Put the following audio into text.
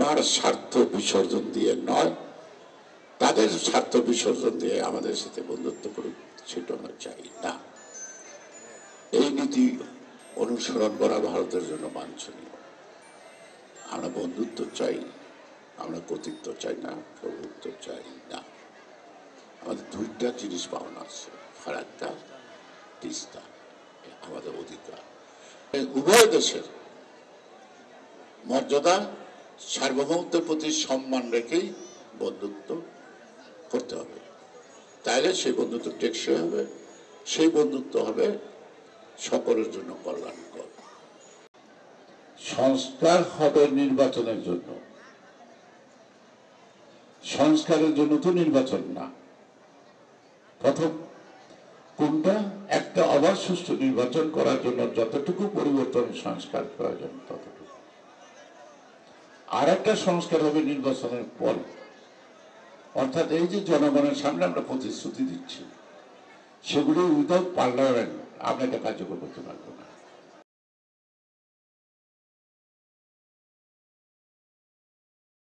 কার স্বার্থ বিসর্জন দিয়ে নয়, তাদের স্বার্থ বিসর্জন দিয়ে আমাদের সাথে বন্ধুত্ব করুক, সেটা আমরা চাই না। এই নীতি অনুসরণ করা ভারতের জন্য বাঞ্ছনীয়। আমরা বন্ধুত্ব চাই, আমরা কর্তৃত্ব চাই না, প্রভুত্ব চাই না। আমাদের দুইটা জিনিস পাওনা আছে, ফারাক্কা, তিস্তা, আমাদের অধিকার। উভয় দেশের মর্যাদা, সার্বভৌমত্বের প্রতি সম্মান রেখেই বন্ধুত্ব করতে হবে। তাইলে সেই বন্ধুত্ব টেকসই হবে, সেই বন্ধুত্ব হবে সকলের জন্য কল্যাণকর। সংস্কার হবে নির্বাচনের জন্য, সংস্কারের জন্য তো নির্বাচন না। প্রথম কোনটা? একটা অবাধ সুষ্ঠু নির্বাচন করার জন্য যতটুকু পরিবর্তন সংস্কার প্রয়োজন ততটুকু। আর একটা সংস্কার হবে নির্বাচনের পর, অর্থাৎ এই যে জনগণের সামনে আমরা প্রতিশ্রুতি দিচ্ছি, সেগুলি উইদাউট পার্লামেন্ট আমরা এটা কার্যকর করতে পারবো না।